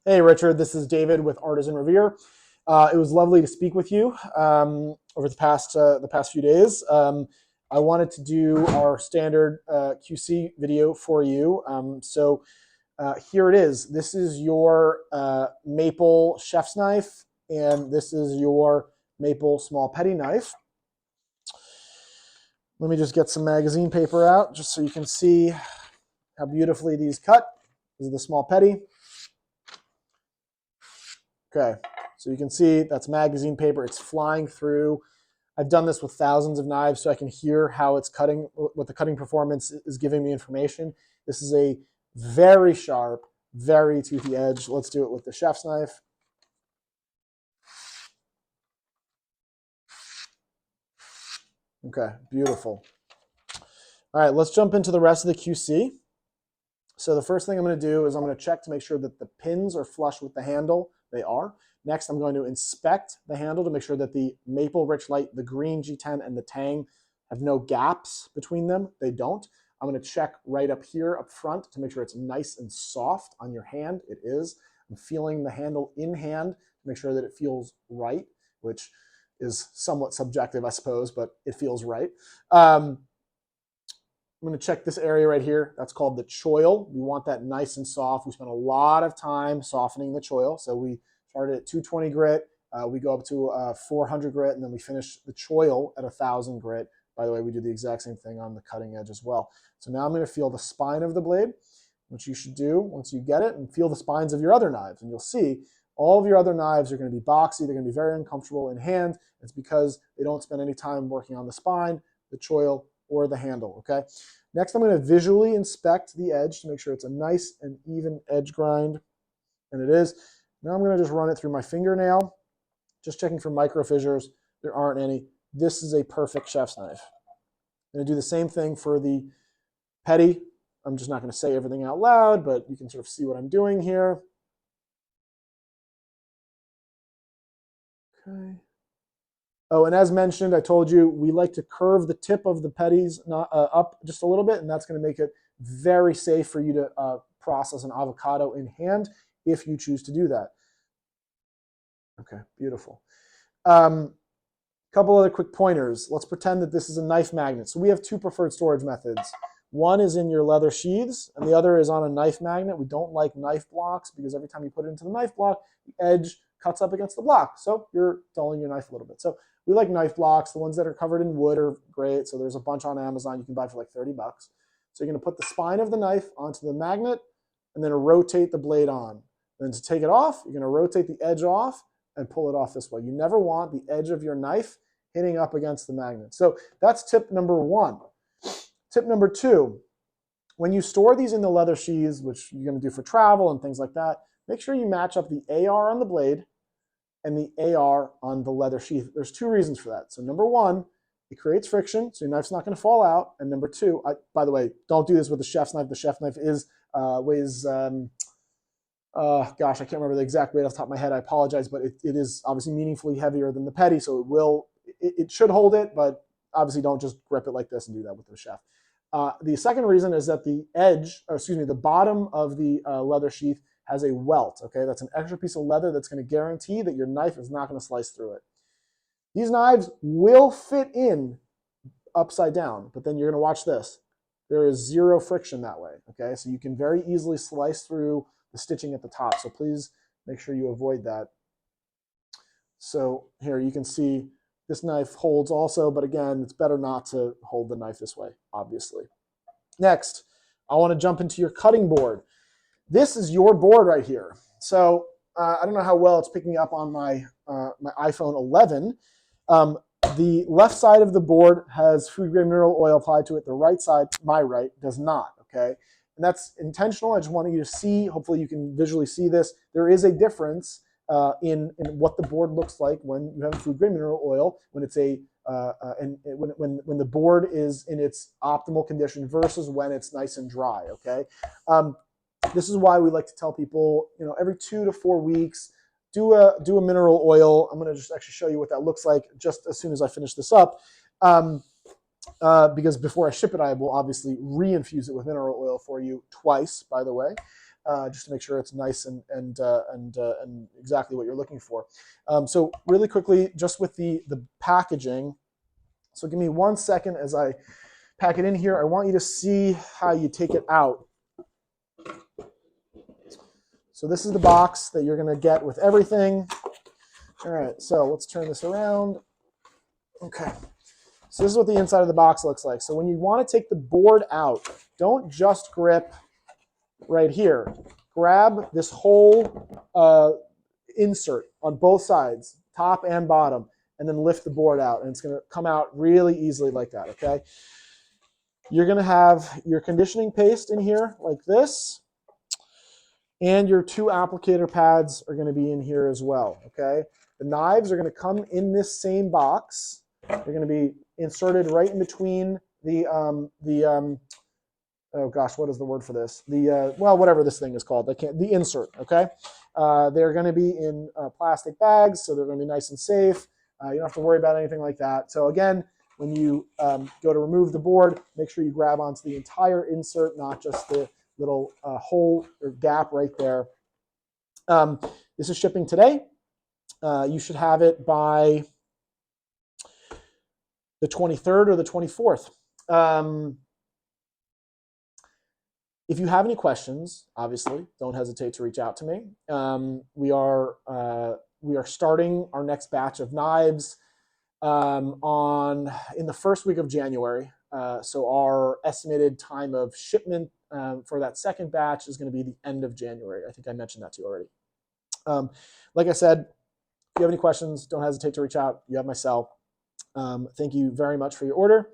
Hey, Richard, this is David with Artisan Revere. It was lovely to speak with you over the past few days. I wanted to do our standard QC video for you. Here it is. This is your maple chef's knife, and this is your maple small petty knife. Let me just get some magazine paper out just so you can see how beautifully these cut. This is the small petty. Okay, so you can see that's magazine paper. It's flying through. I've done this with thousands of knives so I can hear how it's cutting, what the cutting performance is giving me information. This is a very sharp, very toothy edge. Let's do it with the chef's knife. Okay, beautiful. All right, let's jump into the rest of the QC. So the first thing I'm going to do is I'm going to check to make sure that the pins are flush with the handle. They are. Next, I'm going to inspect the handle to make sure that the Maple Rich Light, the green G10, and the Tang have no gaps between them. They don't. I'm going to check right up here up front to make sure it's nice and soft on your hand. It is. I'm feeling the handle in hand to make sure that it feels right, which is somewhat subjective, I suppose, but it feels right. I'm going to check this area right here. That's called the choil. We want that nice and soft. We spent a lot of time softening the choil. So we started at 220 grit. We go up to 400 grit, and then we finish the choil at 1,000 grit. By the way, we do the exact same thing on the cutting edge as well. So now I'm going to feel the spine of the blade, which you should do once you get it, and feel the spines of your other knives. And you'll see all of your other knives are going to be boxy. They're going to be very uncomfortable in hand. It's because they don't spend any time working on the spine, the choil, or the handle, okay? Next, I'm going to visually inspect the edge to make sure it's a nice and even edge grind, and it is. Now I'm going to just run it through my fingernail, just checking for micro fissures. There aren't any. This is a perfect chef's knife. I'm going to do the same thing for the petty. I'm just not going to say everything out loud, but you can sort of see what I'm doing here. Okay. Oh, and as mentioned, I told you we like to curve the tip of the petties up just a little bit, and that's going to make it very safe for you to process an avocado in hand if you choose to do that. Okay, beautiful. Couple other quick pointers. Let's pretend that this is a knife magnet. So we have two preferred storage methods. One is in your leather sheaths, and the other is on a knife magnet. We don't like knife blocks because every time you put it into the knife block, the edge cuts up against the block. So you're dulling your knife a little bit. So we like knife blocks. The ones that are covered in wood are great. So there's a bunch on Amazon you can buy for like 30 bucks. So you're going to put the spine of the knife onto the magnet and then rotate the blade on. Then to take it off, you're going to rotate the edge off and pull it off this way. You never want the edge of your knife hitting up against the magnet. So that's tip number one. Tip number two, when you store these in the leather sheaths, which you're going to do for travel and things like that, make sure you match up the AR on the blade and the AR on the leather sheath. There's two reasons for that. So number one, it creates friction, so your knife's not going to fall out. And number two, by the way, don't do this with the chef's knife. The chef's knife weighs, gosh, I can't remember the exact weight off the top of my head. I apologize, but it is obviously meaningfully heavier than the petty, so it should hold it, but obviously don't just grip it like this and do that with the chef. The second reason is that the bottom of the leather sheath has a welt, okay? That's an extra piece of leather that's going to guarantee that your knife is not going to slice through it. These knives will fit in upside down, but then you're going to watch this. There is zero friction that way, okay? So you can very easily slice through the stitching at the top, so please make sure you avoid that. So here you can see this knife holds also, but again, it's better not to hold the knife this way, obviously. Next, I want to jump into your cutting board. This is your board right here. So I don't know how well it's picking up on my iPhone 11. The left side of the board has food grade mineral oil applied to it. The right side, my right, does not, okay? And that's intentional. I just want you to see, hopefully you can visually see this. There is a difference in what the board looks like when you have food grade mineral oil, when it's when the board is in its optimal condition versus when it's nice and dry, okay? This is why we like to tell people, every 2 to 4 weeks, do a mineral oil. I'm going to just actually show you what that looks like just as soon as I finish this up. Because before I ship it, I will obviously re-infuse it with mineral oil for you twice, by the way. just to make sure it's nice and exactly what you're looking for. So really quickly, just with the packaging. So give me 1 second as I pack it in here. I want you to see how you take it out. So this is the box that you're going to get with everything. All right, so let's turn this around. Okay, so this is what the inside of the box looks like. So when you want to take the board out, don't just grip right here. Grab this whole insert on both sides, top and bottom, and then lift the board out, and it's going to come out really easily like that, okay? You're going to have your conditioning paste in here like this, and your 2 applicator pads are going to be in here as well, okay? The knives are going to come in this same box. They're going to be inserted right in between oh gosh, what is the word for this? Well, whatever this thing is called, the insert, okay? They're going to be in plastic bags, so they're going to be nice and safe. You don't have to worry about anything like that. So again, when you go to remove the board, make sure you grab onto the entire insert, not just the little hole or gap right there. This is shipping today. You should have it by the 23rd or the 24th. If you have any questions, obviously, don't hesitate to reach out to me. We are starting our next batch of knives in the first week of January. So our estimated time of shipment for that second batch is going to be the end of January. I think I mentioned that to you already. Like I said, if you have any questions, don't hesitate to reach out. You have my cell. Thank you very much for your order.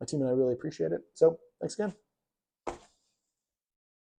My team and I really appreciate it. So thanks again.